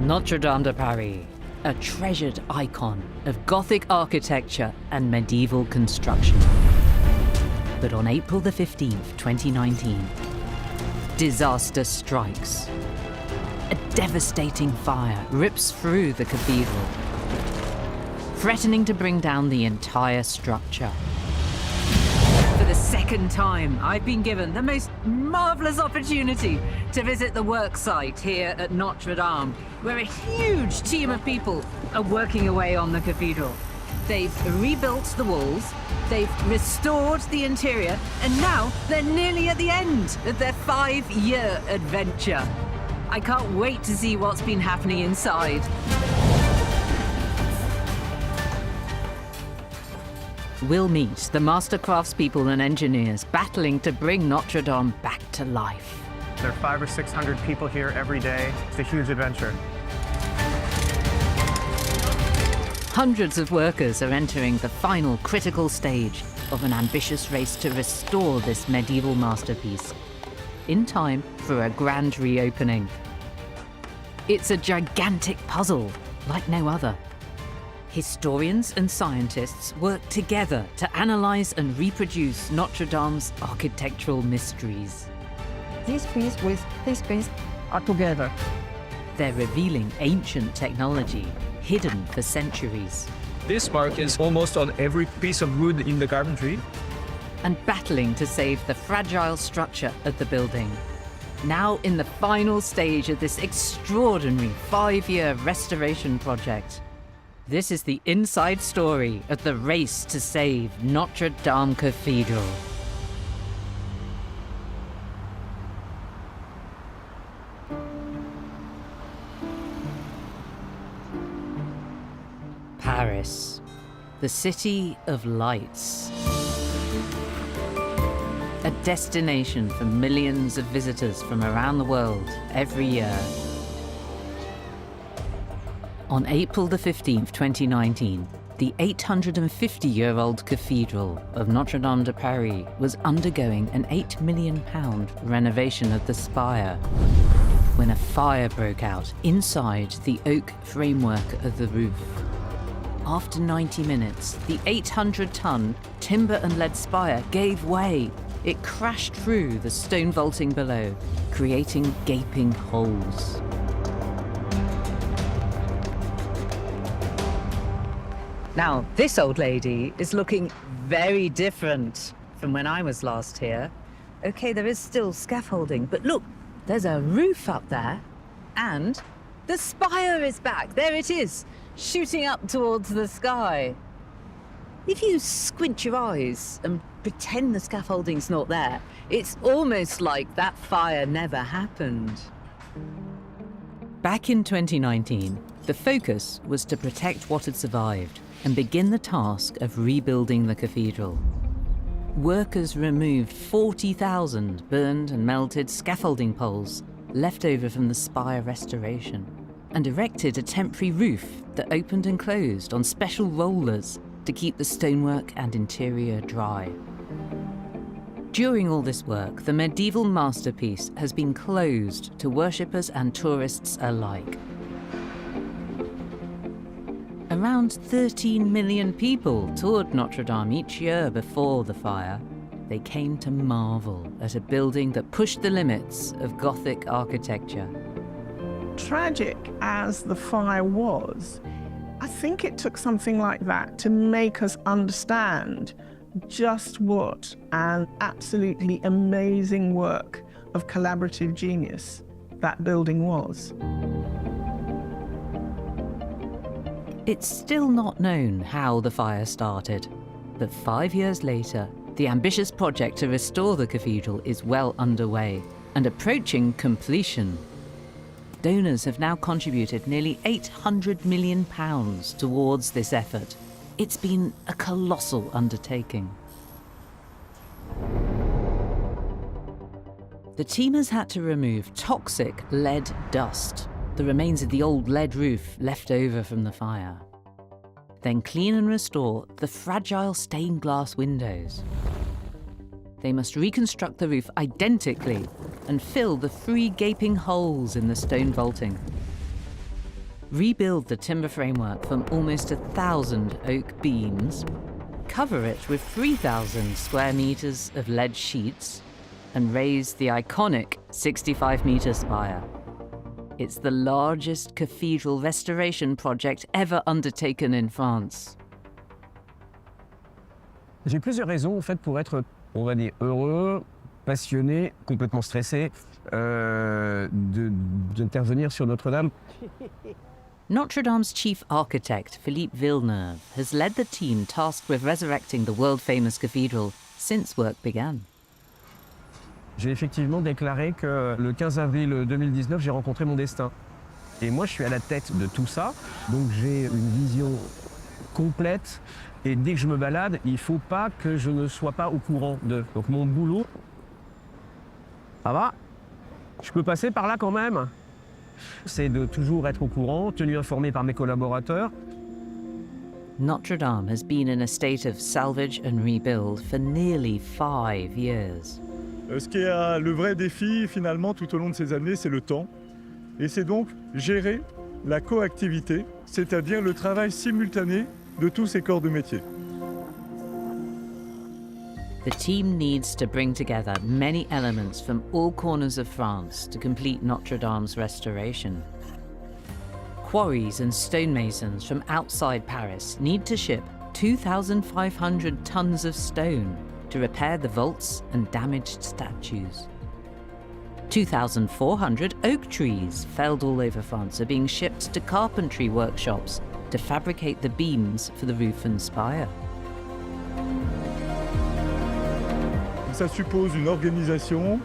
Notre-Dame de Paris, a treasured icon of Gothic architecture and medieval construction. But on April the 15th, 2019, disaster strikes. A devastating fire rips through the cathedral, threatening to bring down the entire structure. For the second time, I've been given the most marvelous opportunity to visit the work site here at Notre-Dame, where a huge team of people are working away on the cathedral. They've rebuilt the walls, they've restored the interior, and now they're nearly at the end of their 5-year adventure. I can't wait to see what's been happening inside. We'll meet the master craftspeople and engineers battling to bring Notre-Dame back to life. There are 500 or 600 people here every day. It's a huge adventure. Hundreds of workers are entering the final critical stage of an ambitious race to restore this medieval masterpiece, in time for a grand reopening. It's a gigantic puzzle like no other. Historians and scientists work together to analyze and reproduce Notre-Dame's architectural mysteries. This piece with this piece are together. They're revealing ancient technology hidden for centuries. This mark is almost on every piece of wood in the carpentry. And battling to save the fragile structure of the building. Now in the final stage of this extraordinary 5-year restoration project. This is the inside story of the race to save Notre-Dame Cathedral. Paris, the city of lights. A destination for millions of visitors from around the world every year. On April the 15th, 2019, the 850-year-old cathedral of Notre-Dame de Paris was undergoing an £8 million renovation of the spire when a fire broke out inside the oak framework of the roof. After 90 minutes, the 800-ton timber and lead spire gave way. It crashed through the stone vaulting below, creating gaping holes. Now, this old lady is looking very different from when I was last here. Okay, there is still scaffolding, but look, there's a roof up there, and the spire is back. There it is, shooting up towards the sky. If you squint your eyes and pretend the scaffolding's not there, it's almost like that fire never happened. Back in 2019, the focus was to protect what had survived and begin the task of rebuilding the cathedral. Workers removed 40,000 burned and melted scaffolding poles left over from the spire restoration and erected a temporary roof that opened and closed on special rollers to keep the stonework and interior dry. During all this work, the medieval masterpiece has been closed to worshippers and tourists alike. Around 13 million people toured Notre-Dame each year before the fire. They came to marvel at a building that pushed the limits of Gothic architecture. Tragic as the fire was, I think it took something like that to make us understand just what an absolutely amazing work of collaborative genius that building was. It's still not known how the fire started, but 5 years later, the ambitious project to restore the cathedral is well underway and approaching completion. Donors have now contributed nearly £800 million towards this effort. It's been a colossal undertaking. The team has had to remove toxic lead dust, the remains of the old lead roof left over from the fire. Then clean and restore the fragile stained glass windows. They must reconstruct the roof identically and fill the 3 gaping holes in the stone vaulting. rebuild the timber framework from almost 1,000 oak beams, cover it with 3,000 square meters of lead sheets, and raise the iconic 65-meter spire. It's the largest cathedral restoration project ever undertaken in France. J'ai plusieurs raisons en fait pour être, on va dire, heureux, passionné, complètement stressé d'intervenir sur Notre-Dame. Notre-Dame's chief architect, Philippe Villeneuve, has led the team tasked with resurrecting the world-famous cathedral since work began. J'ai effectivement déclaré que le 15 avril 2019, j'ai rencontré mon destin. Et moi, je suis à la tête de tout ça, donc j'ai une vision complète. Et dès que je me balade, il ne faut pas que je ne sois pas au courant de. Donc mon boulot, ça va, je peux passer par là quand même. C'est de toujours être au courant, tenu informé par mes collaborateurs. Notre-Dame has been in a state of salvage and rebuild for nearly 5 years. Ce qui est le vrai défi finalement tout au long de ces années, c'est le temps. Et c'est donc gérer la coactivité, c'est-à-dire le travail simultané de tous ces corps de métier. The team needs to bring together many elements from all corners of France to complete Notre-Dame's restoration. Quarries and stonemasons from outside Paris need to ship 2,500 tons of stone to repair the vaults and damaged statues. 2,400 oak trees felled all over France are being shipped to carpentry workshops to fabricate the beams for the roof and spire. Ça suppose une organisation,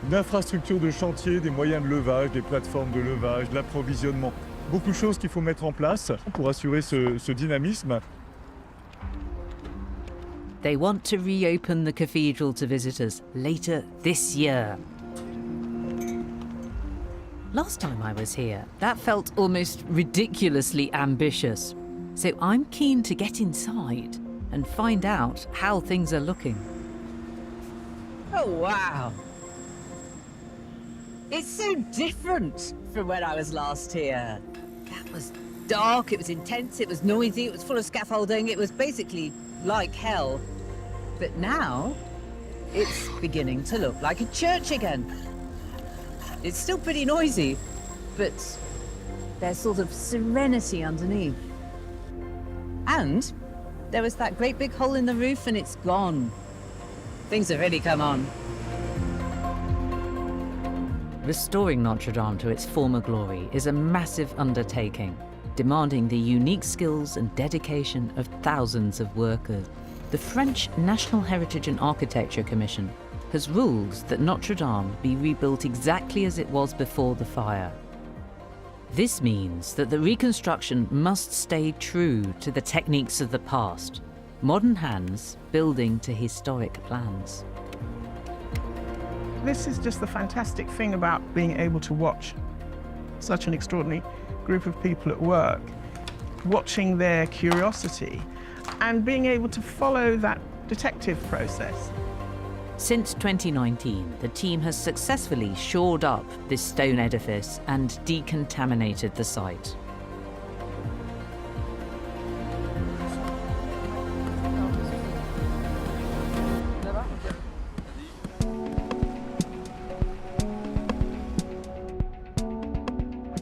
une infrastructure de chantier, des moyens de levage, des plateformes de levage, de l'approvisionnement. Beaucoup de choses qu'il faut mettre en place pour assurer ce dynamisme. They want to reopen the cathedral to visitors later this year. Last time I was here, that felt almost ridiculously ambitious. So I'm keen to get inside and find out how things are looking. Oh, wow. It's so different from when I was last here. That was dark, it was intense, it was noisy, it was full of scaffolding, it was basically like hell. But now, it's beginning to look like a church again. It's still pretty noisy, but there's sort of serenity underneath. And there was that great big hole in the roof and it's gone. Things have really come on. Restoring Notre-Dame to its former glory is a massive undertaking, demanding the unique skills and dedication of thousands of workers. The French National Heritage and Architecture Commission has ruled that Notre-Dame be rebuilt exactly as it was before the fire. This means that the reconstruction must stay true to the techniques of the past, modern hands building to historic plans. This is just the fantastic thing about being able to watch such an extraordinary group of people at work, watching their curiosity and being able to follow that detective process. Since 2019, the team has successfully shored up this stone edifice and decontaminated the site.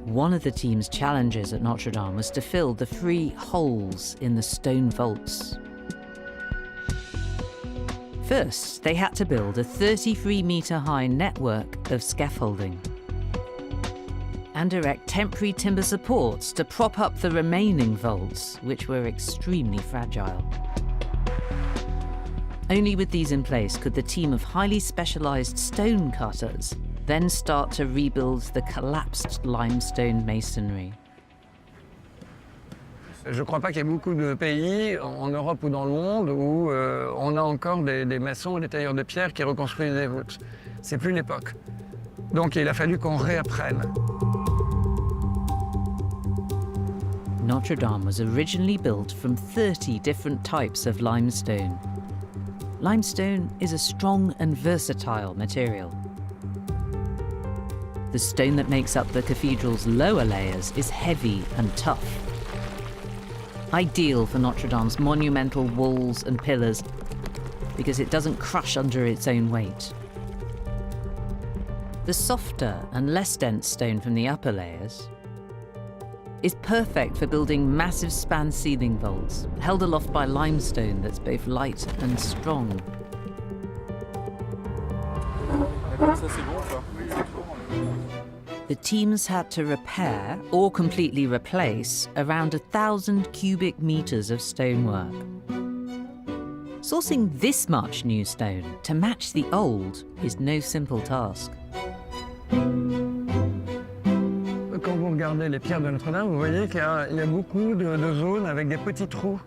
One of the team's challenges at Notre-Dame was to fill the 3 holes in the stone vaults. First, they had to build a 33-metre-high network of scaffolding and erect temporary timber supports to prop up the remaining vaults, which were extremely fragile. Only with these in place could the team of highly specialised stone cutters then start to rebuild the collapsed limestone masonry. Je ne crois pas qu'il y ait beaucoup de pays en Europe ou dans le monde où on a encore des maçons et des tailleurs de pierre qui reconstruisent des voûtes. C'est plus l'époque. Donc il a fallu qu'on réapprenne. Notre-Dame was originally built from 30 different types of limestone. Limestone is a strong and versatile material. The stone that makes up the cathedral's lower layers is heavy and tough. Ideal for Notre-Dame's monumental walls and pillars because it doesn't crush under its own weight. The softer and less dense stone from the upper layers is perfect for building massive span ceiling vaults, held aloft by limestone that's both light and strong. The teams had to repair or completely replace around 1,000 cubic meters of stonework. Sourcing this much new stone to match the old is no simple task. Quand vous regardez les pierres de Notre-Dame, vous voyez qu'il y a beaucoup de zones avec des petits trous.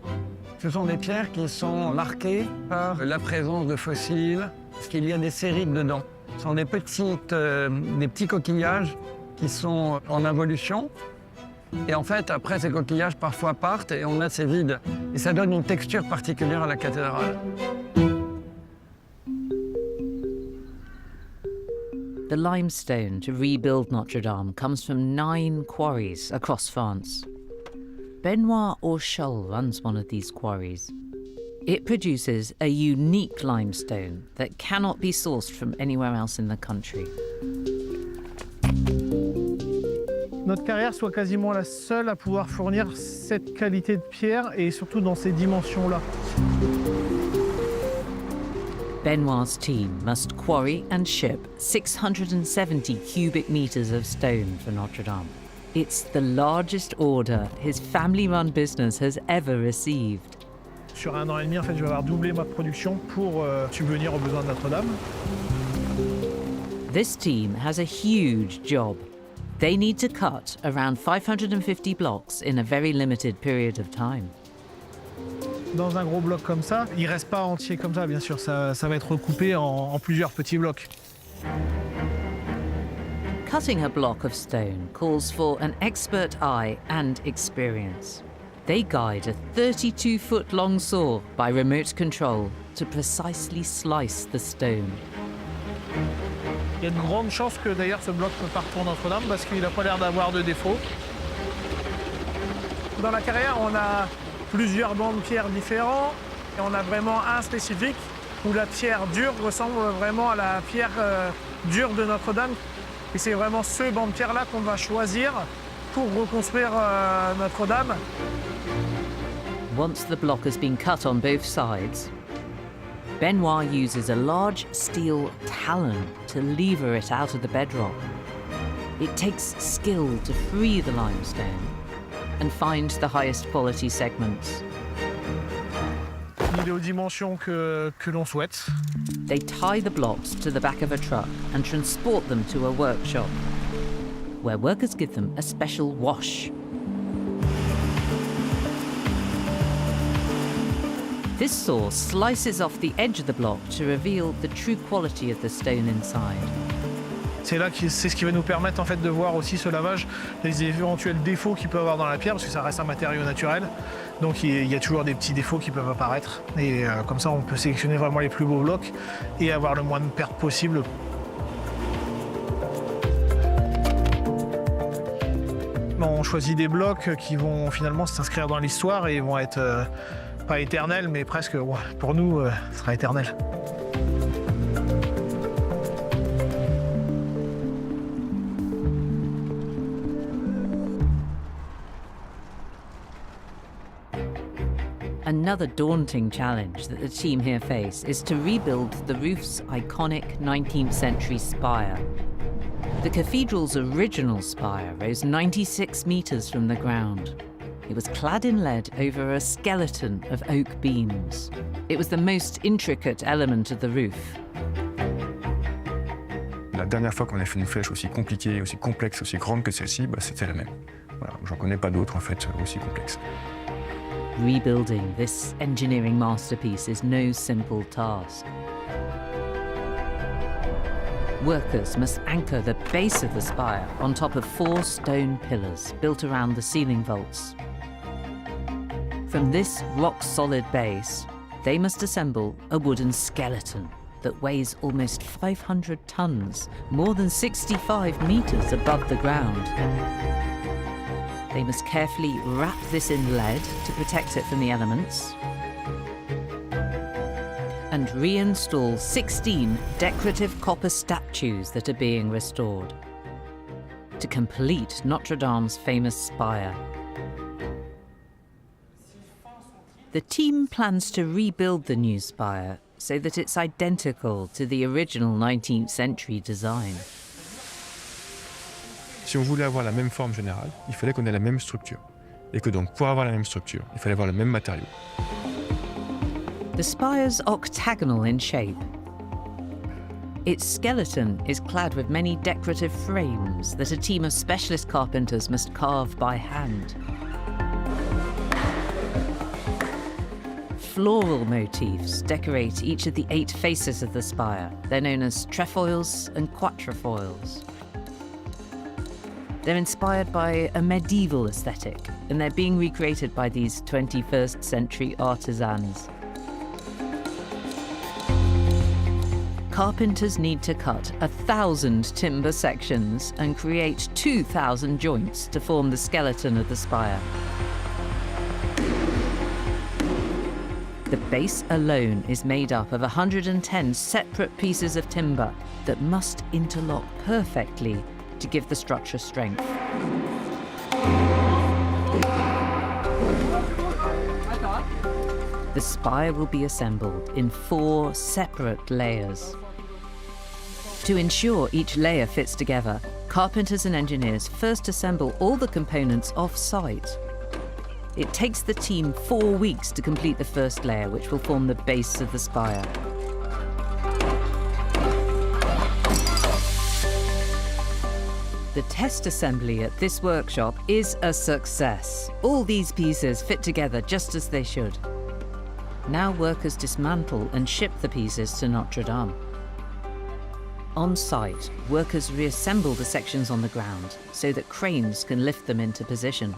Ce sont des pierres qui sont marquées par la présence de fossiles, parce qu'il y a des sérites dedans. Ce sont des petits coquillages qui sont en involution. Et en fait, après, ces coquillages parfois partent et on a ces vides. Et ça donne une texture particulière à la cathédrale. The limestone to rebuild Notre-Dame comes from 9 quarries across France. Benoit Worsley runs one of these quarries. It produces a unique limestone that cannot be sourced from anywhere else in the country. Notre carrière soit quasiment la seule à pouvoir fournir cette qualité de pierre et surtout dans ces dimensions-là. Benoit's team must quarry and ship 670 cubic meters of stone for Notre-Dame. It's the largest order his family-run business has ever received. Sur 1 an et demi, en fait, je vais avoir doublé ma production pour subvenir aux besoins de Notre-Dame. This team has a huge job. They need to cut around 550 blocks in a very limited period of time. Dans un gros bloc comme ça, il reste pas entier comme ça, bien sûr, ça va être recoupé en plusieurs petits blocs. Cutting a block of stone calls for an expert eye and experience. They guide a 32-foot-long saw by remote control to precisely slice the stone. Il y a de grandes chances que d'ailleurs ce bloc ne parte pour Notre-Dame parce qu'il n'a pas l'air d'avoir de défaut. Dans la carrière, on a plusieurs bancs de pierre différents et on a vraiment un spécifique où la pierre dure ressemble vraiment à la pierre dure de Notre-Dame. Et c'est vraiment ce banc de pierre-là qu'on va choisir pour reconstruire Notre-Dame. Once the block has been cut on both sides, Benoit uses a large steel talon to lever it out of the bedrock. It takes skill to free the limestone and find the highest quality segments. Il est aux dimensions que l'on souhaite. They tie the blocks to the back of a truck and transport them to a workshop, where workers give them a special wash. This saw slices off the edge of the block to reveal the true quality of the stone inside. C'est ce qui va nous permettre en fait de voir aussi ce lavage, les éventuels défauts qu'il peut avoir dans la pierre, parce que ça reste un matériau naturel. Donc il y a toujours des petits défauts qui peuvent apparaître. Et comme ça, on peut sélectionner vraiment les plus beaux blocs et avoir le moins de pertes possible. On choisit des blocs qui vont finalement s'inscrire dans l'histoire et vont être pas éternels, mais presque, pour nous, ce sera éternel. Another daunting challenge that the team here face is to rebuild the roof's iconic 19th century spire. The cathedral's original spire rose 96 meters from the ground. It was clad in lead over a skeleton of oak beams. It was the most intricate element of the roof. La dernière fois qu'on a fait une flèche aussi compliquée, aussi complexe, aussi grande que celle-ci, c'était la même. Voilà, j'en connais pas d'autres en fait aussi complexes. Rebuilding this engineering masterpiece is no simple task. Workers must anchor the base of the spire on top of 4 stone pillars built around the ceiling vaults. From this rock-solid base, they must assemble a wooden skeleton, that weighs almost 500 tons, more than 65 meters above the ground. They must carefully wrap this in lead to protect it from the elements and reinstall 16 decorative copper statues that are being restored to complete Notre-Dame's famous spire. The team plans to rebuild the new spire so that it's identical to the original 19th century design. Si on voulait avoir la même forme générale, il fallait qu'on ait la même structure. Et que donc, pour avoir la même structure, il fallait avoir le même matériau. The spire's octagonal in shape. Its skeleton is clad with many decorative frames that a team of specialist carpenters must carve by hand. Floral motifs decorate each of the 8 faces of the spire. They're known as trefoils and quatrefoils. They're inspired by a medieval aesthetic, and they're being recreated by these 21st century artisans. Carpenters need to cut 1,000 timber sections and create 2,000 joints to form the skeleton of the spire. The base alone is made up of 110 separate pieces of timber that must interlock perfectly to give the structure strength. The spire will be assembled in 4 separate layers. To ensure each layer fits together, carpenters and engineers first assemble all the components off-site. It takes the team 4 weeks to complete the first layer, which will form the base of the spire. The test assembly at this workshop is a success. All these pieces fit together just as they should. Now workers dismantle and ship the pieces to Notre-Dame. On site, workers reassemble the sections on the ground so that cranes can lift them into position.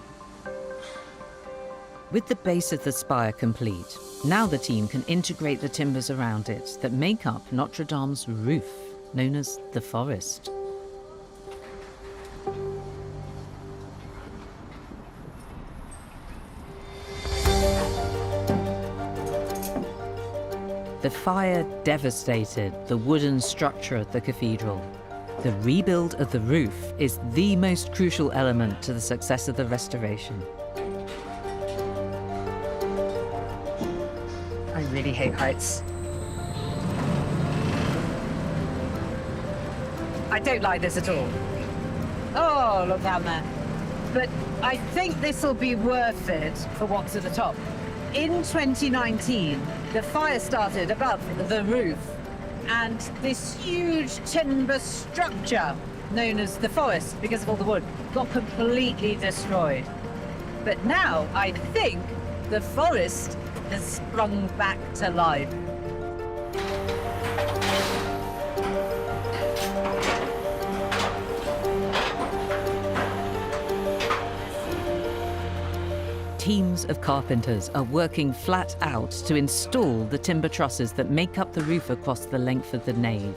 With the base of the spire complete, now the team can integrate the timbers around it that make up Notre-Dame's roof, known as the forest. The fire devastated the wooden structure of the cathedral. The rebuild of the roof is the most crucial element to the success of the restoration. I really hate heights. I don't like this at all. Oh, look down there. But I think this will be worth it for what's at the top. In 2019, the fire started above the roof, and this huge timber structure, known as the forest because of all the wood, got completely destroyed. But now I think the forest has sprung back to life. Teams of carpenters are working flat out to install the timber trusses that make up the roof across the length of the nave.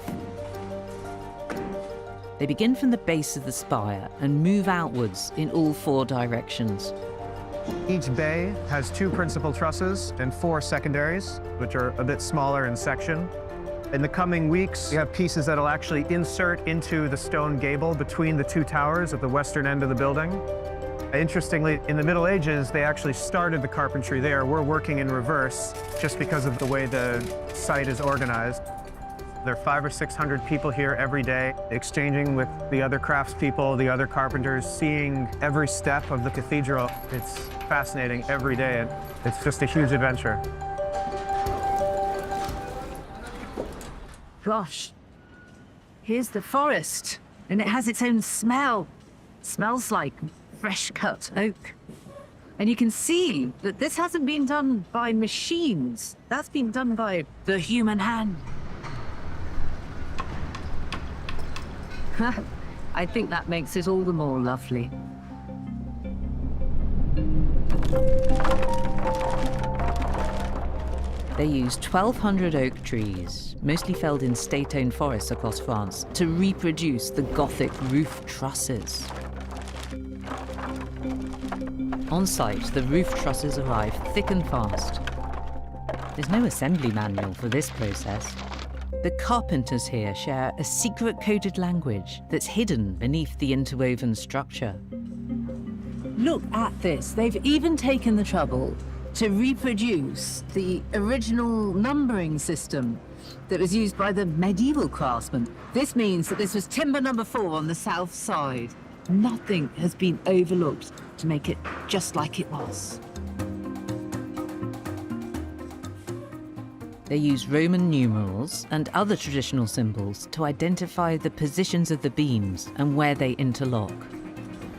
They begin from the base of the spire and move outwards in all 4 directions. Each bay has 2 principal trusses and 4 secondaries, which are a bit smaller in section. In the coming weeks, we have pieces that'll actually insert into the stone gable between the 2 towers at the western end of the building. Interestingly, in the Middle Ages, they actually started the carpentry there. We're working in reverse just because of the way the site is organized. There are 500 or 600 people here every day, exchanging with the other craftspeople, the other carpenters, seeing every step of the cathedral. It's fascinating every day, and it's just a huge adventure. Gosh, here's the forest, and it has its own smell. It smells like fresh cut oak. And you can see that this hasn't been done by machines. That's been done by the human hand. I think that makes it all the more lovely. They used 1,200 oak trees, mostly felled in state-owned forests across France, to reproduce the Gothic roof trusses. On site, the roof trusses arrive thick and fast. There's no assembly manual for this process. The carpenters here share a secret coded language that's hidden beneath the interwoven structure. Look at this. They've even taken the trouble to reproduce the original numbering system that was used by the medieval craftsmen. This means that this was timber number 4 on the south side. Nothing has been overlooked to make it just like it was. They use Roman numerals and other traditional symbols to identify the positions of the beams and where they interlock.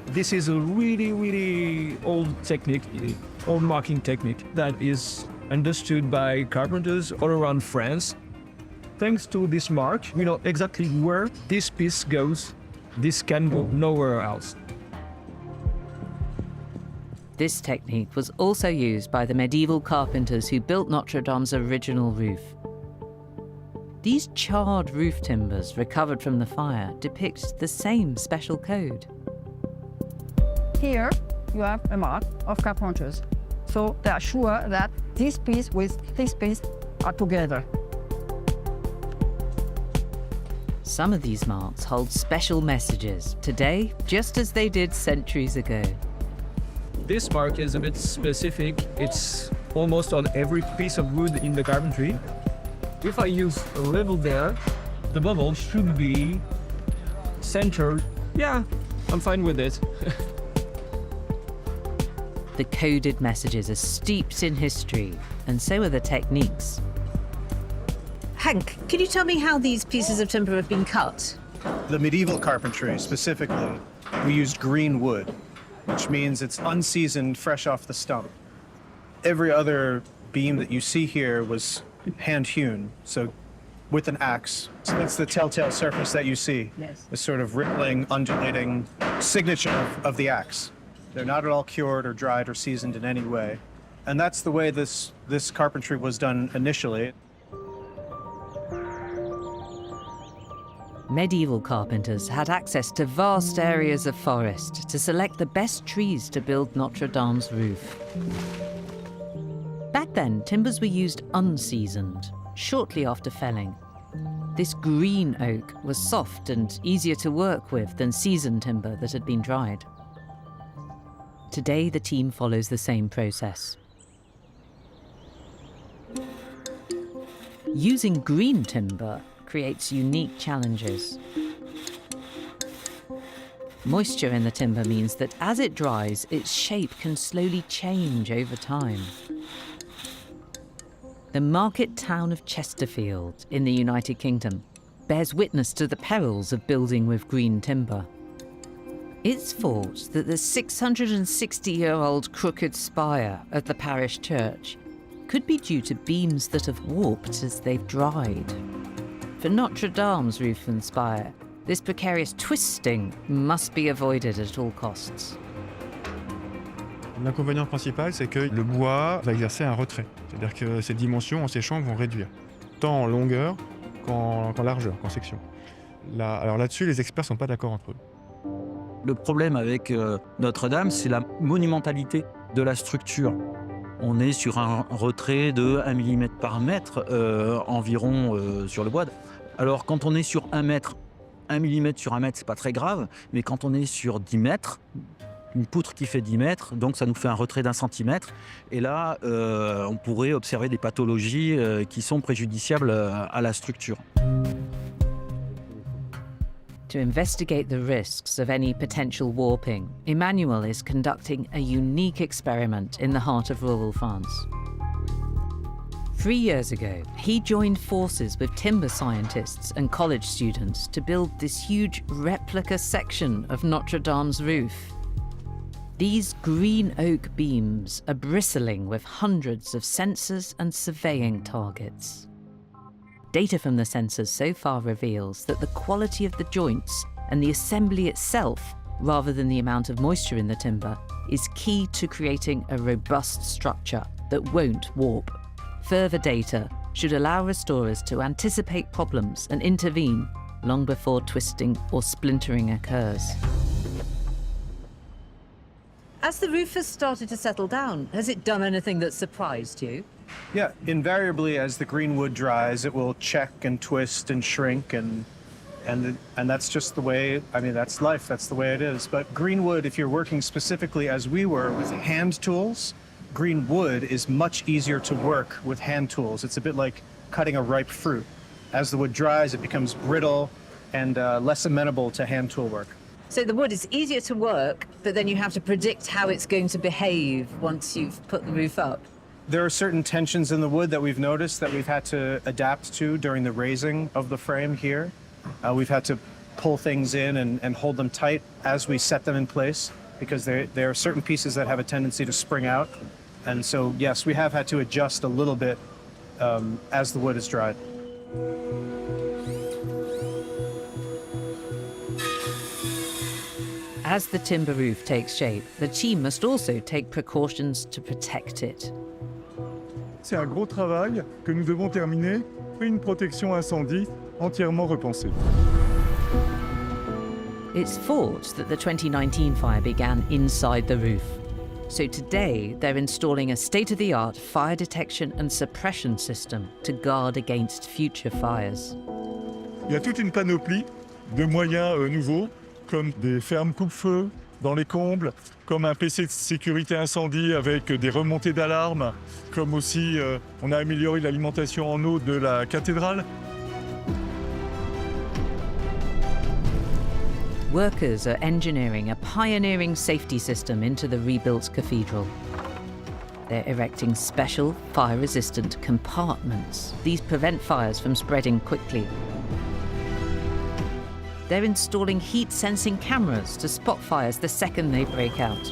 This is a really old technique, old marking technique that is understood by carpenters all around France. Thanks to this mark, we know exactly where this piece goes. This can go nowhere else. This technique was also used by the medieval carpenters who built Notre-Dame's original roof. These charred roof timbers recovered from the fire depict the same special code. Here you have a mark of carpenters. So they are sure that this piece with this piece are together. Some of these marks hold special messages today, just as they did centuries ago. This mark is a bit specific. It's almost on every piece of wood in the carpentry. If I use a level there, the bubble should be centered. Yeah, I'm fine with it. The coded messages are steeped in history, and so are the techniques. Hank, can you tell me how these pieces of timber have been cut? The medieval carpentry, specifically, we used green wood, which means it's unseasoned, fresh off the stump. Every other beam that you see here was hand-hewn, so with an axe. So that's the telltale surface that you see, Yes. the sort of rippling, undulating signature of the axe. They're not at all cured or dried or seasoned in any way. And that's the way this carpentry was done initially. Medieval carpenters had access to vast areas of forest to select the best trees to build Notre-Dame's roof. Back then, timbers were used unseasoned, shortly after felling. This green oak was soft and easier to work with than seasoned timber that had been dried. Today, the team follows the same process. Using green timber creates unique challenges. Moisture in the timber means that as it dries, its shape can slowly change over time. The market town of Chesterfield in the United Kingdom bears witness to the perils of building with green timber. It's thought that the 660-year-old crooked spire of the parish church could be due to beams that have warped as they've dried. For Notre-Dame's roof and spire, this precarious twisting must be avoided at all costs. L'inconvénient principal, c'est que le bois va exercer un retrait. C'est-à-dire que ses dimensions en séchant vont réduire, tant en longueur qu'en largeur, qu'en section. Alors là-dessus, les experts ne sont pas d'accord entre eux. Le problème avec Notre-Dame, c'est la monumentalité de la structure. On est sur un retrait de 1 mm par mètre environ sur le bois. Alors quand on est sur 1 mètre, 1 mm sur 1 mètre, c'est pas très grave, mais quand on est sur 10 mètres, une poutre qui fait 10 mètres, donc ça nous fait un retrait d'1 centimètre. Et là, on pourrait observer des pathologies qui sont préjudiciables à la structure. To investigate the risks of any potential warping, Emmanuel is conducting a unique experiment in the heart of rural France. 3 years ago, he joined forces with timber scientists and college students to build this huge replica section of Notre-Dame's roof. These green oak beams are bristling with hundreds of sensors and surveying targets. Data from the sensors so far reveals that the quality of the joints and the assembly itself, rather than the amount of moisture in the timber, is key to creating a robust structure that won't warp. Further data should allow restorers to anticipate problems and intervene long before twisting or splintering occurs. As the roof has started to settle down, has it done anything that surprised you? Yeah, invariably as the green wood dries, it will check and twist and shrink and that's just the way, I mean, that's life, that's the way it is. But green wood, if you're working specifically as we were with hand tools, green wood is much easier to work with hand tools. It's a bit like cutting a ripe fruit. As the wood dries, it becomes brittle and less amenable to hand tool work. So the wood is easier to work, but then you have to predict how it's going to behave once you've put the roof up. There are certain tensions in the wood that we've noticed that we've had to adapt to during the raising of the frame here. We've had to pull things in and hold them tight as we set them in place because there are certain pieces that have a tendency to spring out. And so, yes, we have had to adjust a little bit as the wood is dried. As the timber roof takes shape, the team must also take precautions to protect it. C'est un gros travail que nous devons terminer, une protection incendie entièrement repensée. It's thought that the 2019 fire began inside the roof. So today, they're installing a state-of-the-art fire detection and suppression system to guard against future fires. Il y a toute une panoplie de moyens nouveaux, comme des fermes coupe-feu dans les combles, comme un PC de sécurité incendie avec des remontées d'alarme, comme aussi on a amélioré l'alimentation en eau de la cathédrale. Workers are engineering a pioneering safety system into the rebuilt cathedral. They're erecting special fire-resistant compartments. These prevent fires from spreading quickly. They're installing heat-sensing cameras to spot fires the second they break out.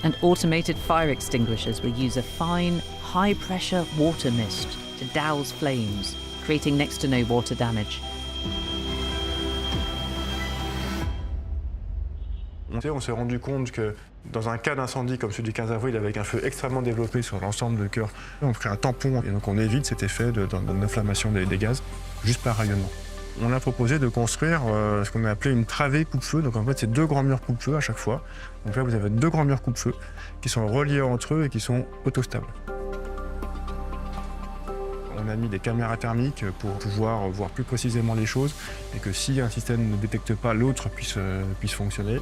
And automated fire extinguishers will use a fine, high-pressure water mist to douse flames, creating next to no water damage. On s'est rendu compte que dans un cas d'incendie comme celui du 15 avril, avec un feu extrêmement développé sur l'ensemble du cœur, on crée un tampon et donc on évite cet effet d'inflammation des gaz juste par rayonnement. On a proposé de construire ce qu'on a appelé une travée coupe-feu. Donc en fait, c'est deux grands murs coupe-feu à chaque fois. Donc là, vous avez deux grands murs coupe-feu qui sont reliés entre eux et qui sont autostables. On a mis des caméras thermiques pour pouvoir voir plus précisément les choses et que si un système ne détecte pas, l'autre puisse fonctionner.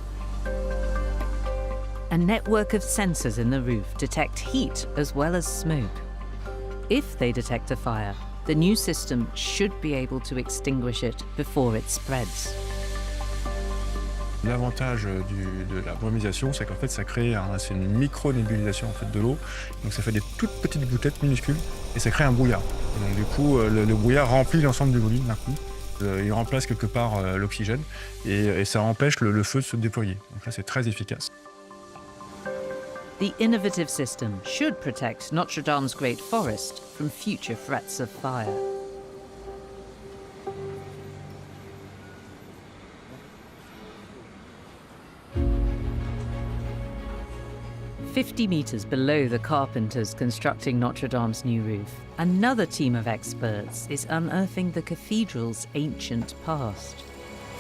A network of sensors in the roof detect heat as well as smoke. If they detect a fire, the new system should be able to extinguish it before it spreads. L'avantage de la brumisation, c'est qu'en fait, ça crée c'est une micro-nébulisation en fait, de l'eau. Donc ça fait des toutes petites gouttelettes minuscules et ça crée un brouillard. Et donc du coup, le brouillard remplit l'ensemble du volume d'un coup. Il remplace quelque part l'oxygène et ça empêche le feu de se déployer. Donc là, c'est très efficace. The innovative system should protect Notre-Dame's Great Forest from future threats of fire. "50 meters below the carpenters constructing Notre-Dame's new roof, another team of experts is unearthing the cathedral's ancient past.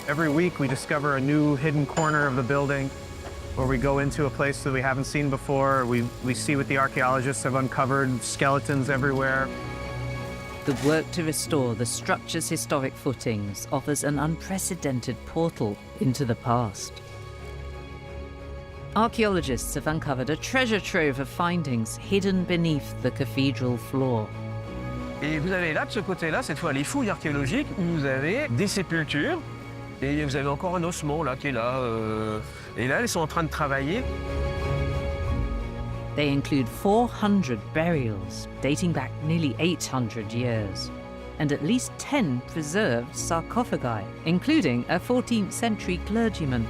Every week we discover a new hidden corner of the building where we go into a place that we haven't seen before. We see what the archaeologists have uncovered, skeletons everywhere. The work to restore the structure's historic footings offers an unprecedented portal into the past. Archaeologists have uncovered a treasure trove of findings hidden beneath the cathedral floor. Et vous avez là, de ce côté-là, cette fois, les fouilles archéologiques où vous avez des sépultures et vous avez encore un ossement là qui est là. Et là, ils sont en train de travailler. They include 400 burials dating back nearly 800 years, and at least 10 preserved sarcophagi, including a 14th century clergyman.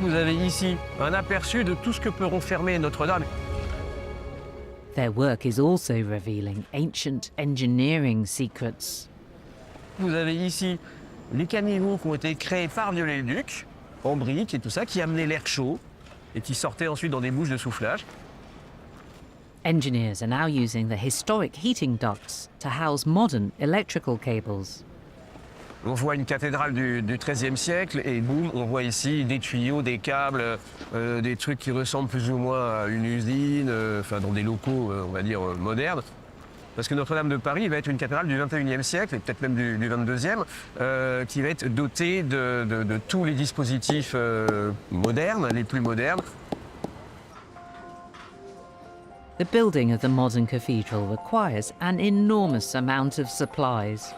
Vous avez ici un aperçu de tout ce que peut renfermer Notre-Dame. Their work is also revealing ancient engineering secrets. Vous avez ici les caniveaux qui ont été créés par Viollet-le-Duc, en briques et tout ça, qui amenaient l'air chaud et qui sortaient ensuite dans des bouches de soufflage. Engineers are now using the historic heating ducts to house modern electrical cables. On voit une cathédrale du XIIIe siècle et boum, on voit ici des tuyaux, des câbles, des trucs qui ressemblent plus ou moins à une usine, enfin dans des locaux, on va dire, modernes. Parce que Notre-Dame de Paris va être une cathédrale du XXIe siècle, et peut-être même du XXIIe, qui va être dotée de tous les dispositifs modernes, les plus modernes. The building of the modern cathedral requires an enormous amount of supplies.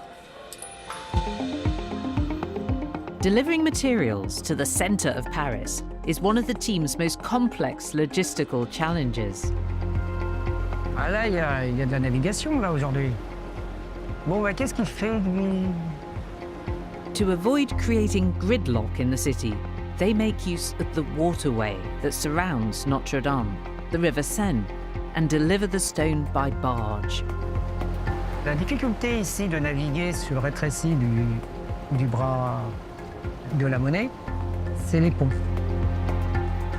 Delivering materials to the centre of Paris is one of the team's most complex logistical challenges. Ah là, il y a de la navigation là aujourd'hui. Bon, bah, qu'est-ce qu'il fait lui? To avoid creating gridlock in the city, they make use of the waterway that surrounds Notre-Dame, the River Seine, and deliver the stone by barge. La difficulté ici de naviguer sur le rétréci du bras de la Monnaie, c'est les ponts.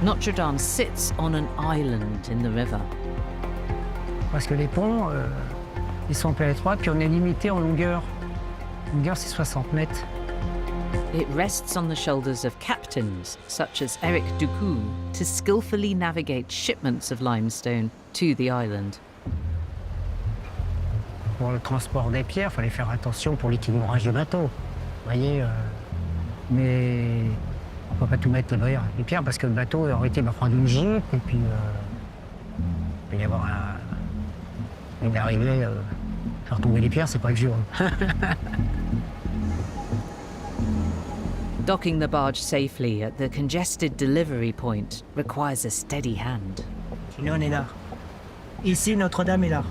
Notre-Dame sits on an island in the river. Parce que les ponts, ils sont un peu étroits, puis on est limité en longueur. La longueur, c'est 60 mètres. It rests on the shoulders of captains, such as Eric Ducou, to skillfully navigate shipments of limestone to the island. Pour le transport des pierres, il fallait faire attention pour l'équilibrage du bateau. Vous voyez, mais on ne peut pas tout mettre derrière les pierres parce que le bateau aurait été prendre une gîte et puis il peut y avoir une arrivée, faire tomber les pierres, c'est pas le jour. Docking the barge safely at the congested delivery point requires a steady hand. Nous, on est là. Ici, Notre-Dame est là.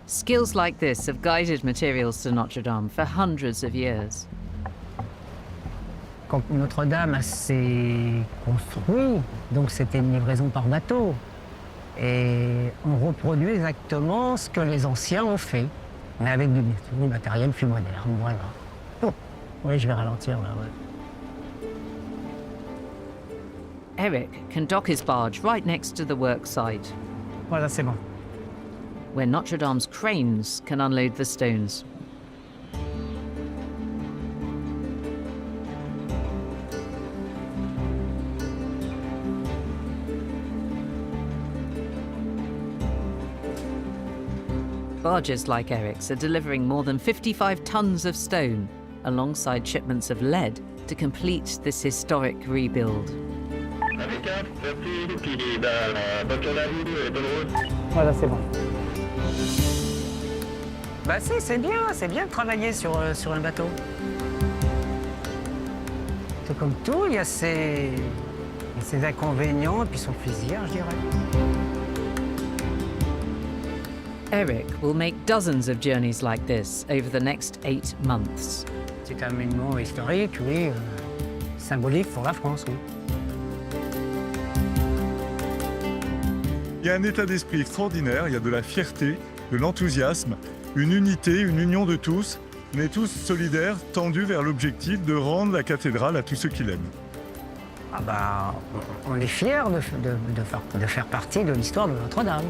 Skills like this have guided materials to Notre-Dame for hundreds of years. Quand Notre-Dame s'est construit, donc c'était une livraison par bateau. Et on reproduit exactement ce que les anciens ont fait, mais avec du matériel plus moderne, voilà. Oh, oui, je vais ralentir là, ouais. Eric can dock his barge right next to the work site, Voilà, c'est bon. where Notre-Dame's cranes can unload the stones. Barges like Eric's are delivering more than 55 tons of stone, alongside shipments of lead, to complete this historic rebuild. Voilà, c'est bon. Bah si, c'est bien de travailler sur un bateau. C'est comme tout, il y a ses inconvénients et puis son plaisir, je dirais. Eric will make dozens of journeys like this over the next 8 months. C'est un événement historique, oui, symbolique pour la France, oui. Il y a un état d'esprit extraordinaire, il y a de la fierté, de l'enthousiasme, une unité, une union de tous. On est tous solidaires, tendus vers l'objectif de rendre la cathédrale à tous ceux qui l'aiment. Ah bah, on est fiers de faire partie de l'histoire de Notre-Dame.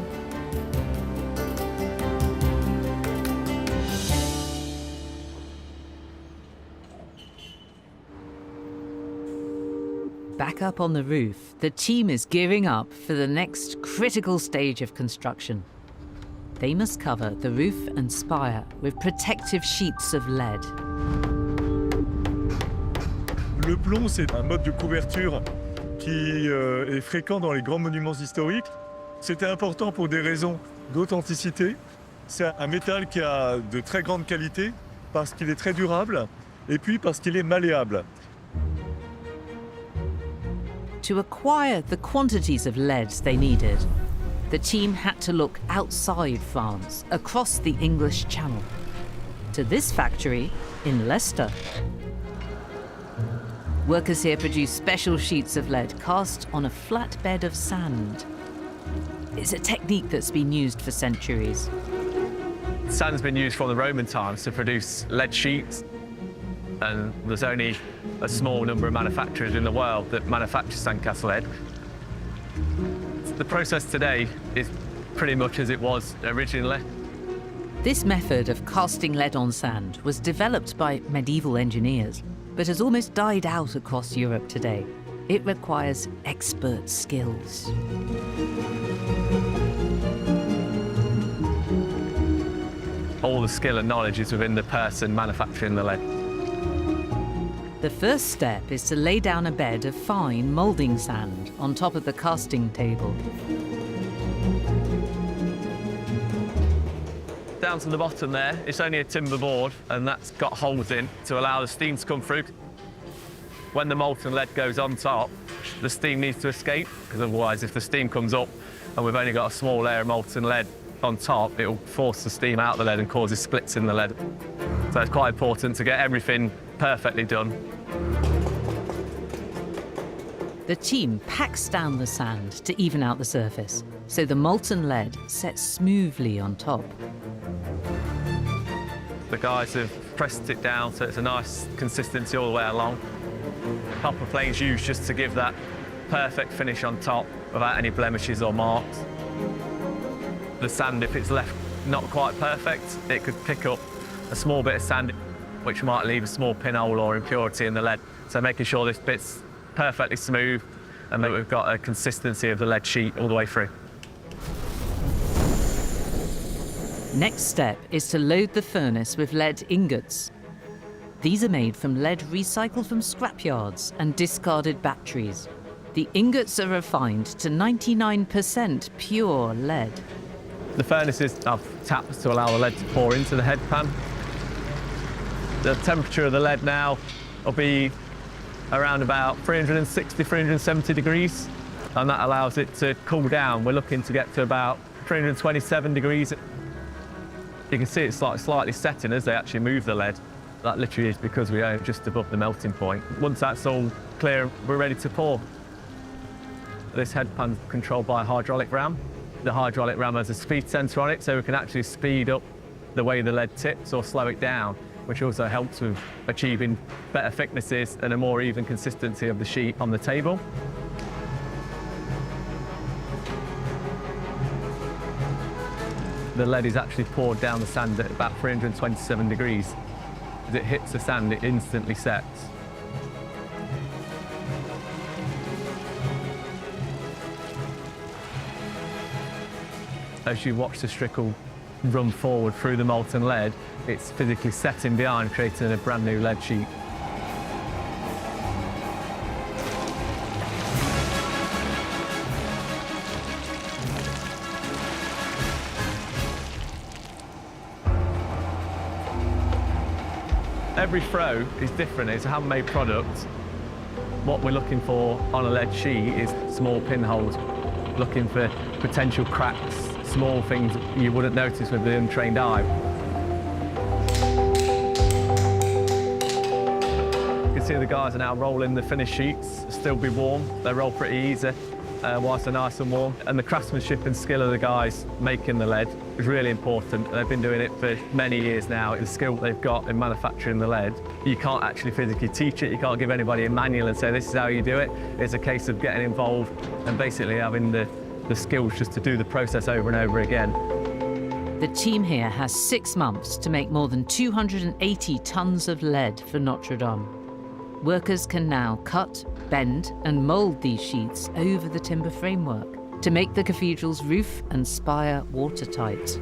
Back up on the roof, the team is gearing up for the next critical stage of construction. They must cover the roof and spire with protective sheets of lead. Le plomb, c'est un mode de couverture qui est fréquent dans les grands monuments historiques. C'était important pour des raisons d'authenticité. C'est un métal qui a de très grande qualité parce qu'il est très durable et puis parce qu'il est malléable. To acquire the quantities of lead they needed, the team had to look outside France, across the English Channel, to this factory in Leicester. Workers here produce special sheets of lead cast on a flat bed of sand. It's a technique that's been used for centuries. Sand's been used from the Roman times to produce lead sheets, and there's only a small number of manufacturers in the world that manufacture sandcastle lead. The process today is pretty much as it was originally. This method of casting lead on sand was developed by medieval engineers, but has almost died out across Europe today. It requires expert skills. All the skill and knowledge is within the person manufacturing the lead. The first step is to lay down a bed of fine moulding sand on top of the casting table. Down to the bottom there, it's only a timber board, and that's got holes in to allow the steam to come through. When the molten lead goes on top, the steam needs to escape, because otherwise if the steam comes up and we've only got a small layer of molten lead on top, it will force the steam out of the lead and causes splits in the lead. So it's quite important to get everything perfectly done. The team packs down the sand to even out the surface, so the molten lead sets smoothly on top. The guys have pressed it down so it's a nice consistency all the way along. Copper plane's used just to give that perfect finish on top without any blemishes or marks. The sand, if it's left not quite perfect, it could pick up a small bit of sand which might leave a small pinhole or impurity in the lead. So making sure this bit's perfectly smooth and that we've got a consistency of the lead sheet all the way through. Next step is to load the furnace with lead ingots. These are made from lead recycled from scrapyards and discarded batteries. The ingots are refined to 99% pure lead. The furnaces have taps to allow the lead to pour into the head pan. The temperature of the lead now will be around about 360, 370 degrees, and that allows it to cool down. We're looking to get to about 327 degrees. You can see it's slightly setting as they actually move the lead. That literally is because we are just above the melting point. Once that's all clear, we're ready to pour. This head pan's controlled by a hydraulic ram. The hydraulic ram has a speed sensor on it, so we can actually speed up the way the lead tips or slow it down, which also helps with achieving better thicknesses and a more even consistency of the sheet on the table. The lead is actually poured down the sand at about 327 degrees. As it hits the sand, it instantly sets. As you watch the strickle run forward through the molten lead, it's physically setting behind, creating a brand new lead sheet. Every throw is different. It's a handmade product. What we're looking for on a lead sheet is small pinholes, looking for potential cracks, small things you wouldn't notice with the untrained eye. You can see the guys are now rolling the finished sheets. Still be warm. They roll pretty easy whilst they're nice and warm. And the craftsmanship and skill of the guys making the lead is really important. They've been doing it for many years now. The skill they've got in manufacturing the lead, you can't actually physically teach it. You can't give anybody a manual and say, this is how you do it. It's a case of getting involved and basically having the skills just to do the process over and over again. The team here has 6 months to make more than 280 tons of lead for Notre-Dame. Workers can now cut, bend and mould these sheets over the timber framework to make the cathedral's roof and spire watertight.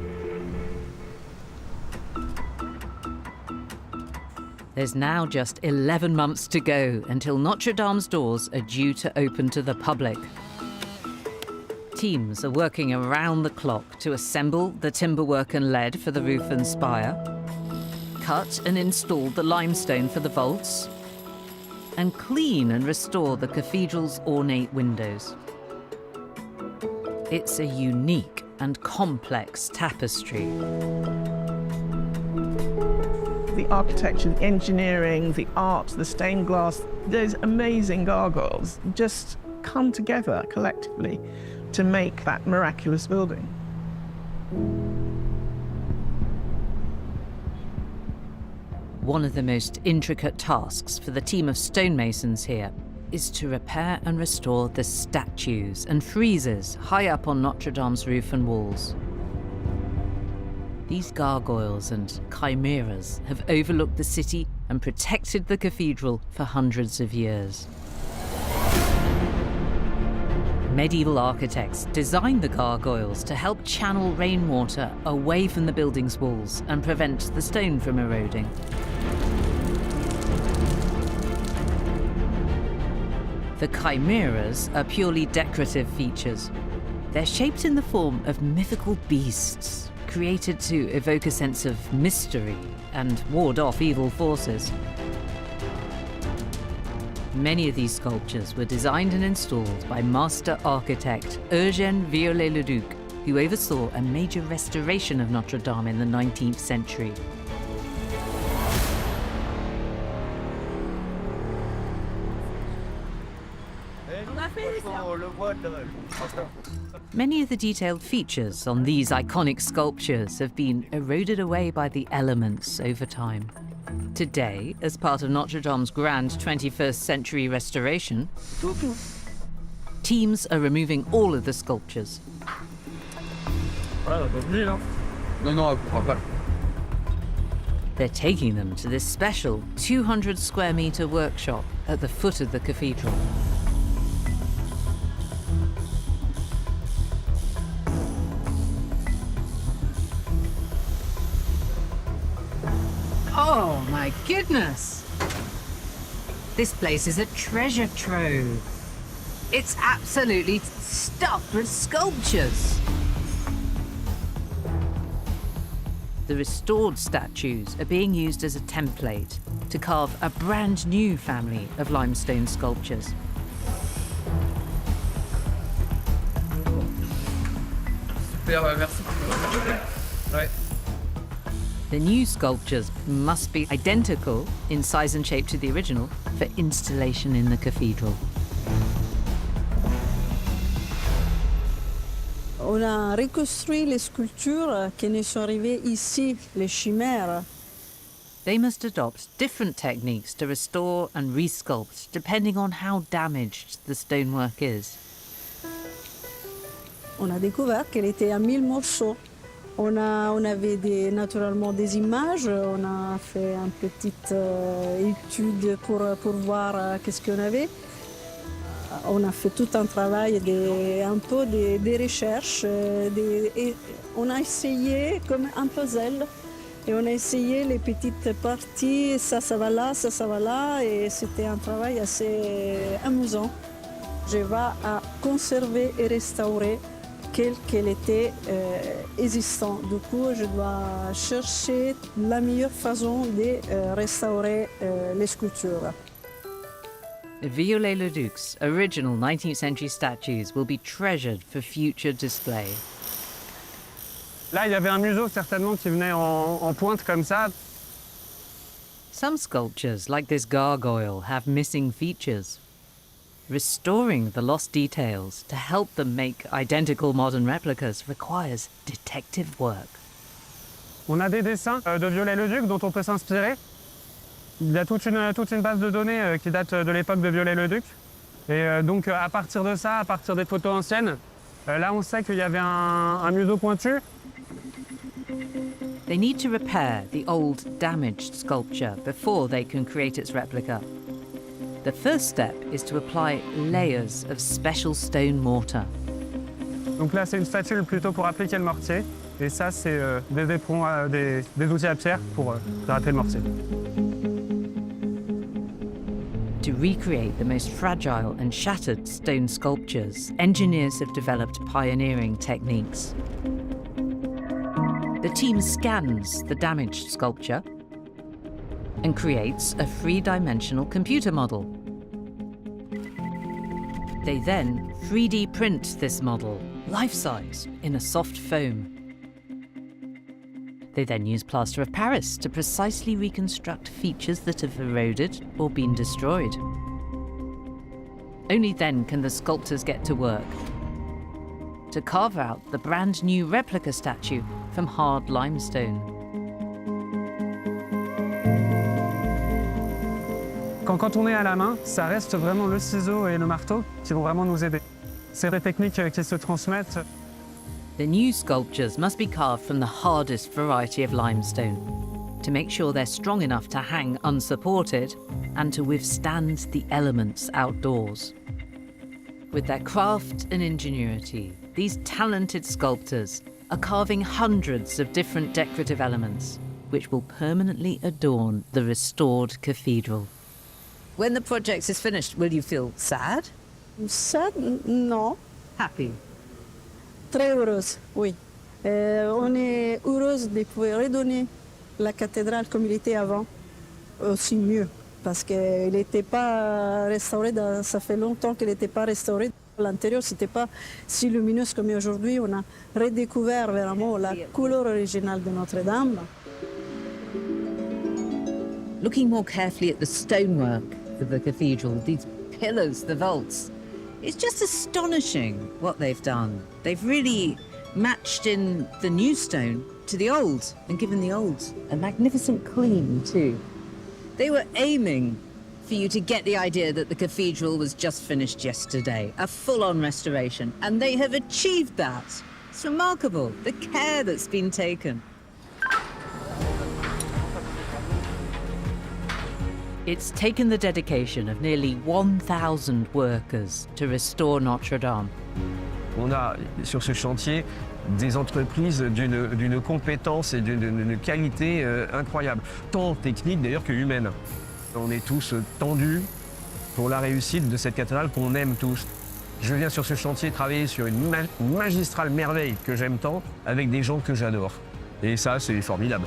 There's now just 11 months to go until Notre-Dame's doors are due to open to the public. Teams are working around the clock to assemble the timberwork and lead for the roof and spire, cut and install the limestone for the vaults, and clean and restore the cathedral's ornate windows. It's a unique and complex tapestry. The architecture, the engineering, the art, the stained glass, those amazing gargoyles just come together collectively to make that miraculous building. One of the most intricate tasks for the team of stonemasons here is to repair and restore the statues and friezes high up on Notre-Dame's roof and walls. These gargoyles and chimeras have overlooked the city and protected the cathedral for hundreds of years. Medieval architects designed the gargoyles to help channel rainwater away from the building's walls and prevent the stone from eroding. The chimeras are purely decorative features. They're shaped in the form of mythical beasts, created to evoke a sense of mystery and ward off evil forces. Many of these sculptures were designed and installed by master architect Eugène Viollet-le-Duc, who oversaw a major restoration of Notre Dame in the 19th century. Many of the detailed features on these iconic sculptures have been eroded away by the elements over time. Today, as part of Notre Dame's grand 21st century restoration, teams are removing all of the sculptures. They're taking them to this special 200 square meter workshop at the foot of the cathedral. Oh my goodness! This place is a treasure trove. It's absolutely stuffed with sculptures. The restored statues are being used as a template to carve a brand new family of limestone sculptures. The new sculptures must be identical in size and shape to the original for installation in the cathedral. On a reconstruit les sculptures qui nous sont arrivées ici, les chimères. They must adopt different techniques to restore and resculpt depending on how damaged the stonework is. On a découvert qu'elle était à 1000 morceaux. On avait naturellement des images, on a fait une petite étude pour voir qu'est-ce qu'on avait. On a fait tout un travail, un peu des recherches, et on a essayé comme un puzzle, et on a essayé les petites parties, ça va là, ça va là, et c'était un travail assez amusant. Je vais à conserver et restaurer qu'elle était existant. Du coup, je dois chercher la meilleure façon de restaurer les sculptures. Viollet-le-Duc's original 19th century statues will be treasured for future display. Là, il y avait un museau certainement qui venait en pointe comme ça. Some sculptures, like this gargoyle, have missing features. Restoring the lost details to help them make identical modern replicas requires detective work. On a des dessins de Viollet-le-Duc dont on peut s'inspirer. Il y a toute une base de données qui date de l'époque de Viollet-le-Duc. Et donc à partir de ça, à partir des photos anciennes, là on sait qu'il y avait un museau pointu. They need to repair the old, damaged sculpture before they can create its replica. The first step is to apply layers of special stone mortar. Donc là c'est une spatule plutôt pour appliquer le mortier. Et ça c'est des éperons, des outils à pierre pour gratter le mortier. To recreate the most fragile and shattered stone sculptures, engineers have developed pioneering techniques. The team scans the damaged sculpture and creates a three-dimensional computer model. They then 3D print this model, life-size, in a soft foam. They then use plaster of Paris to precisely reconstruct features that have eroded or been destroyed. Only then can the sculptors get to work to carve out the brand new replica statue from hard limestone. Quand on est à la main, ça reste vraiment le ciseau et le marteau qui vont vraiment nous aider. C'est des techniques qui se transmettent. The new sculptures must be carved from the hardest variety of limestone to make sure they're strong enough to hang unsupported and to withstand the elements outdoors. With their craft and ingenuity, these talented sculptors are carving hundreds of different decorative elements which will permanently adorn the restored cathedral. When the project is finished, will you feel sad? Sad? Non. Happy? Très heureuse, oui. On est heureuse de pouvoir redonner la cathédrale comme il était avant, aussi mieux, parce qu'elle n'était pas restaurée, ça fait longtemps qu'elle n'était pas restaurée. L'intérieur, c'était pas si lumineux comme aujourd'hui. On a redécouvert vraiment la couleur originale de Notre-Dame. Looking more carefully at the stonework of the cathedral, these pillars, the vaults, it's just astonishing what they've done. They've really matched in the new stone to the old and given the old a magnificent clean too. They were aiming for you to get the idea that the cathedral was just finished yesterday, a full-on restoration, and they have achieved that. It's remarkable, the care that's been taken. It's taken the dedication of nearly 1,000 workers to restore Notre-Dame. On a sur ce chantier des entreprises d'une compétence et d'une qualité incroyable, tant technique d'ailleurs que humaine. On est tous tendus pour la réussite de cette cathédrale qu'on aime tous. Je viens sur ce chantier travailler sur une magistrale merveille que j'aime tant, avec des gens que j'adore. Et ça, c'est formidable.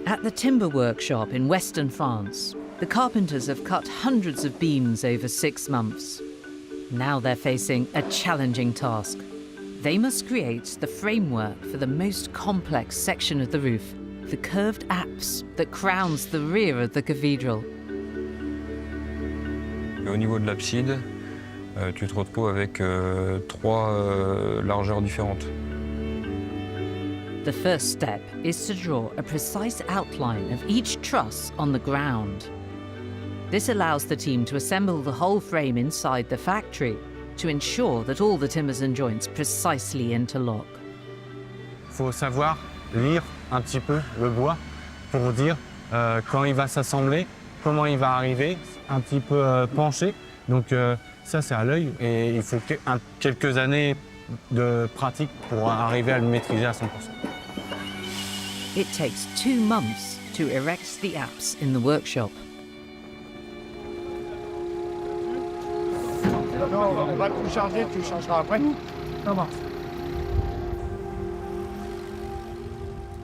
At the timber workshop in western France, the carpenters have cut hundreds of beams over 6 months. Now they're facing a challenging task. They must create the framework for the most complex section of the roof, the curved apse that crowns the rear of the cathedral. Au niveau de l'abside, tu te retrouves avec 3 largeurs différentes. The first step is to draw a precise outline of each truss on the ground. This allows the team to assemble the whole frame inside the factory to ensure that all the timbers and joints precisely interlock. Il faut savoir lire un petit peu le bois pour dire quand il va s'assembler, comment il va arriver, un petit peu penché. Donc ça c'est à l'œil et il faut quelques années de pratique pour arriver à le maîtriser à 100%. It takes 2 months to erect the apse in the workshop. On va tout charger, tu changeras après. Comment?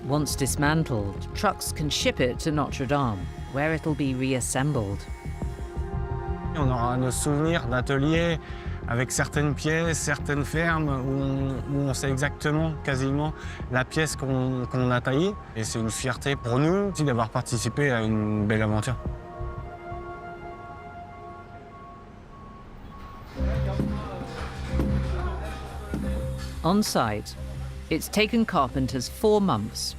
Once dismantled, trucks can ship it to Notre-Dame, where it'll be reassembled. On aura nos souvenirs d'ateliers avec certaines pièces, certaines fermes où on sait exactement, quasiment, la pièce qu'on a taillée. Et c'est une fierté pour nous aussi d'avoir participé à une belle aventure. On site, it's taken carpenters 4 months.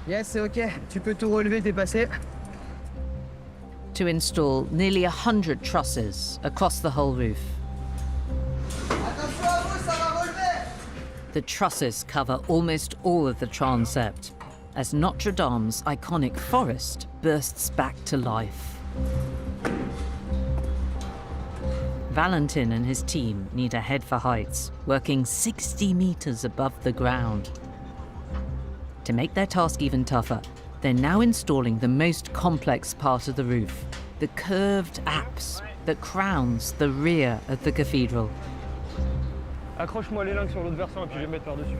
Yes, c'est OK. Tu peux tout relever, t'es passé. To install nearly 100 trusses across the whole roof. The trusses cover almost all of the transept, as Notre-Dame's iconic forest bursts back to life. Valentin and his team need to head for heights, working 60 meters above the ground. To make their task even tougher, they're now installing the most complex part of the roof, the curved apse that crowns the rear of the cathedral. Accroche-moi les lingues sur l'autre versant et puis je vais me mettre par-dessus.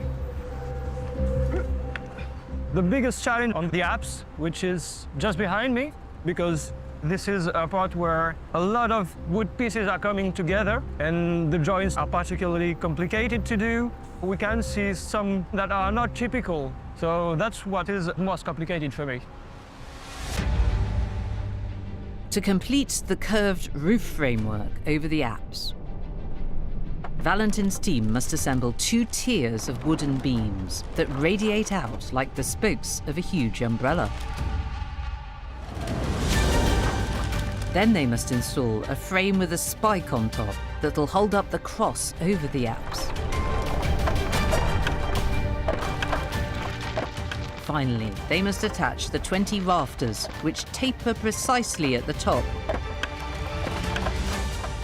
The biggest challenge on the apse, which is just behind me, because this is a part where a lot of wood pieces are coming together and the joints are particularly complicated to do. We can see some that are not typical, so that's what is most complicated for me. To complete the curved roof framework over the apse, Valentin's team must assemble 2 tiers of wooden beams that radiate out like the spokes of a huge umbrella. Then they must install a frame with a spike on top that'll hold up the cross over the apse. Finally, they must attach the 20 rafters, which taper precisely at the top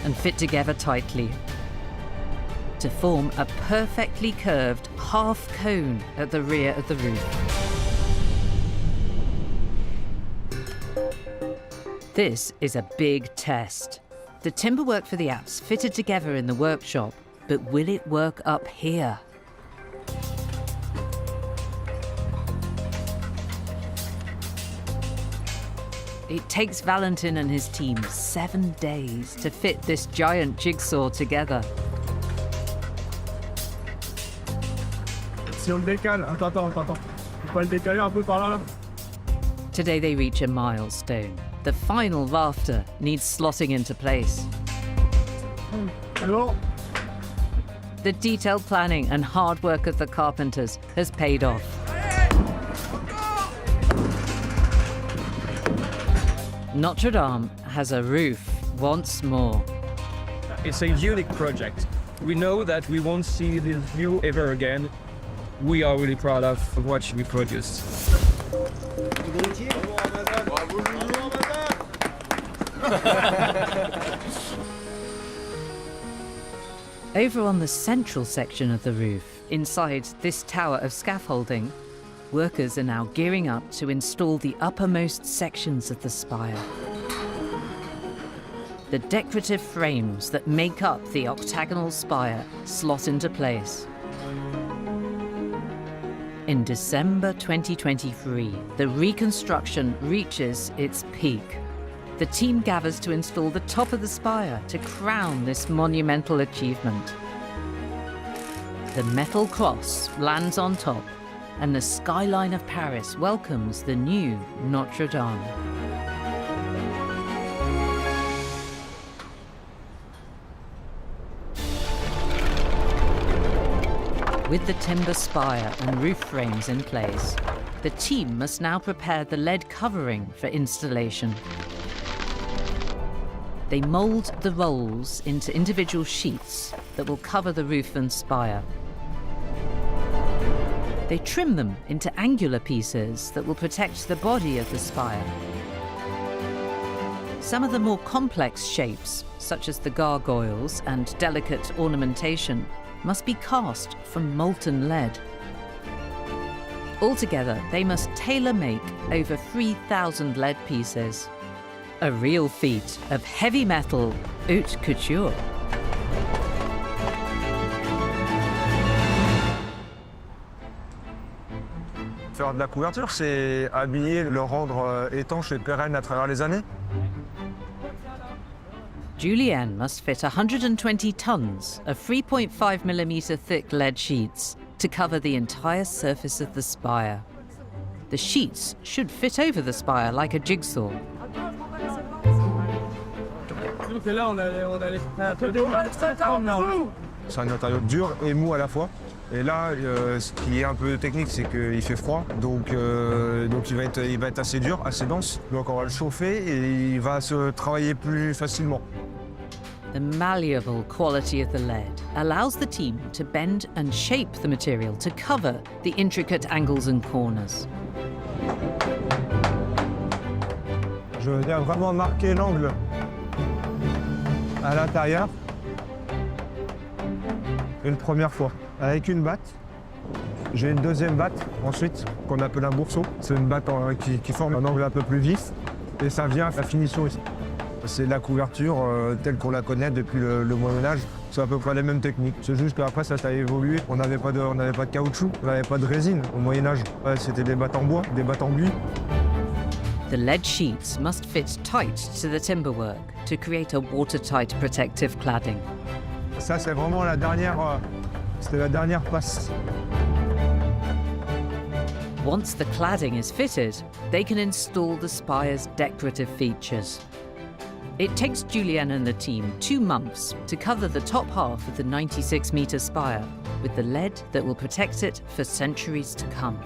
and fit together tightly to form a perfectly curved half cone at the rear of the roof. This is a big test. The timberwork for the apse fitted together in the workshop, but will it work up here? It takes Valentin and his team 7 days to fit this giant jigsaw together. Si on le décale, attends. On peut le décaler un peu par là. Today they reach a milestone. The final rafter needs slotting into place. Alors, The detailed planning and hard work of the carpenters has paid off. Notre-Dame has a roof once more. it's a unique project. We know that we won't see this view ever again. We are really proud of what we produced. Over on the central section of the roof, inside this tower of scaffolding, workers are now gearing up to install the uppermost sections of the spire. The decorative frames that make up the octagonal spire slot into place. In December 2023, the reconstruction reaches its peak. The team gathers to install the top of the spire to crown this monumental achievement. The metal cross lands on top, and the skyline of Paris welcomes the new Notre-Dame. With the timber spire and roof frames in place, the team must now prepare the lead covering for installation. They mold the rolls into individual sheets that will cover the roof and spire. They trim them into angular pieces that will protect the body of the spire. Some of the more complex shapes, such as the gargoyles and delicate ornamentation, must be cast from molten lead. Altogether, they must tailor-make over 3,000 lead pieces. A real feat of heavy metal haute couture. Faire de la couverture, c'est habiller, le rendre étanche et pérenne à travers les années. Julienne must fit 120 tons of 3.5mm thick lead sheets to cover the entire surface of the spire. The sheets should fit over the spire like a jigsaw. C'est un matériau dur et mou à la fois. Et là, ce qui est un peu technique, c'est qu'il fait froid, donc il va être assez dur, assez dense. Donc on va le chauffer et il va se travailler plus facilement. The malleable quality of the lead allows the team to bend and shape the material to cover the intricate angles and corners. Je viens vraiment marquer l'angle à l'intérieur une première fois avec une batte. J'ai une deuxième batte ensuite qu'on appelle un bourseau. C'est une batte qui forme un angle un peu plus vif et ça vient à la finition ici. C'est la couverture telle qu'on la connaît depuis le Moyen-Âge. C'est à peu près les mêmes techniques. C'est juste qu'après ça a évolué. On n'avait pas de caoutchouc, on n'avait pas de résine au Moyen-Âge. Ouais, c'était des battes en bois, des battes en buis. The lead sheets must fit tight to the timberwork to create a watertight protective cladding. Ça, c'est vraiment c'était la dernière passe. Once the cladding is fitted, they can install the spire's decorative features. It takes Julianne and the team 2 months to cover the top half of the 96-metre spire with the lead that will protect it for centuries to come.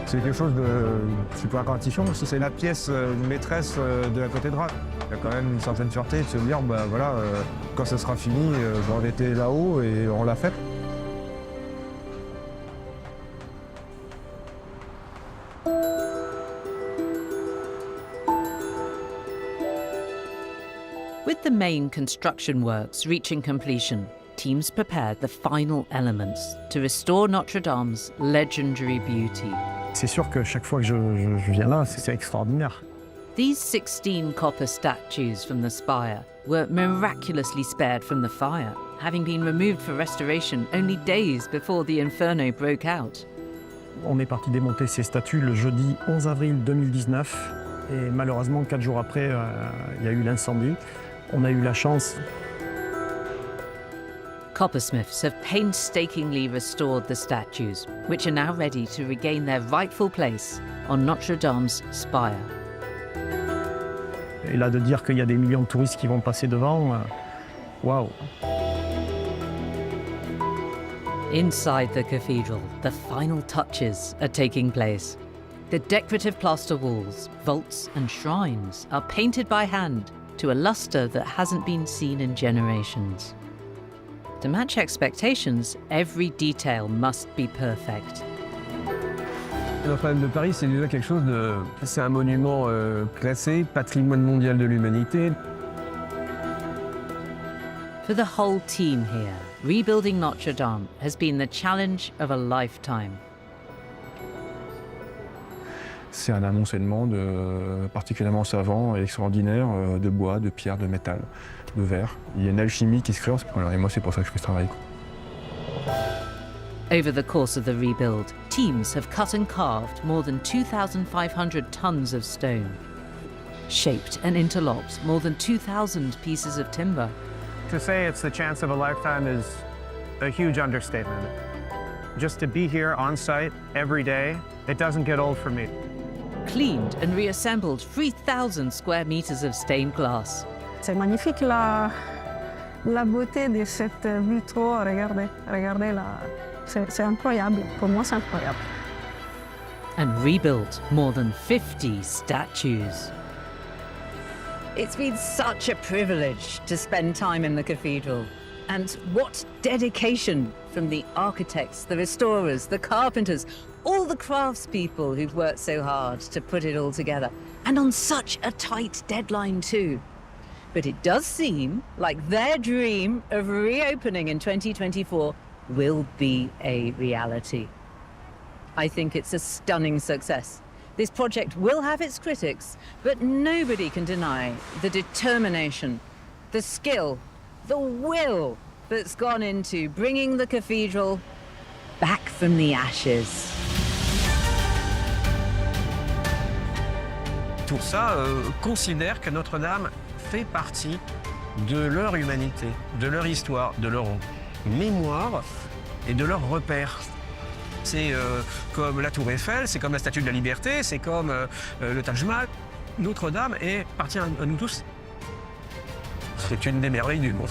C'est quelque chose de super gratifiant parce que c'est la pièce maîtresse de la cathédrale. Il y a quand même une certaine fierté de se dire, bah voilà, quand ça sera fini, on était là-haut et on l'a fait. With the main construction works reaching completion, teams prepared the final elements to restore Notre-Dame's legendary beauty. C'est sûr que chaque fois que je viens là, c'est extraordinaire. These 16 copper statues from the spire were miraculously spared from the fire, having been removed for restoration only days before the inferno broke out. On est parti démonter ces statues le jeudi 11 avril 2019 et malheureusement 4 jours après, il y a eu l'incendie. On a eu la chance. Coppersmiths have painstakingly restored the statues, which are now ready to regain their rightful place on Notre-Dame's spire. Et là, de dire qu'il y a des millions de touristes qui vont passer devant, waouh! Inside the cathedral, the final touches are taking place. The decorative plaster walls, vaults and shrines are painted by hand to a luster that hasn't been seen in generations. To match expectations, every detail must be perfect. Notre-Dame de Paris, c'est déjà quelque chose de... C'est un monument classé, patrimoine mondial de l'humanité. For the whole team here, rebuilding Notre-Dame has been the challenge of a lifetime. C'est un amoncellement particulièrement savant et extraordinaire de bois, de pierre, de métal, de verre. Il y a une alchimie qui se crée, et moi c'est pour ça que je fais ce travail. Over the course of the rebuild, teams have cut and carved more than 2,500 tons of stone, shaped and interlocked more than 2,000 pieces of timber. To say it's the chance of a lifetime is a huge understatement. Just to be here on site every day, it doesn't get old for me. Cleaned and reassembled 3,000 square meters of stained glass. C'est magnifique la beauté de cette vitraux. Regardez là. C'est incroyable. Pour moi, c'est incroyable. And rebuilt more than 50 statues. It's been such a privilege to spend time in the cathedral. And what dedication from the architects, the restorers, the carpenters, all the craftspeople who've worked so hard to put it all together. And on such a tight deadline too. But it does seem like their dream of reopening in 2024 will be a reality. I think it's a stunning success. This project will have its critics, but nobody can deny the determination, the skill, the will that's gone into bringing the cathedral back from the ashes. Tout ça considère que Notre-Dame fait partie de leur humanité, de leur histoire, de leur mémoire et de leurs repères. C'est comme la Tour Eiffel, c'est comme la Statue de la Liberté, c'est comme le Taj Mahal. Notre-Dame appartient à nous tous. C'est une des merveilles du monde.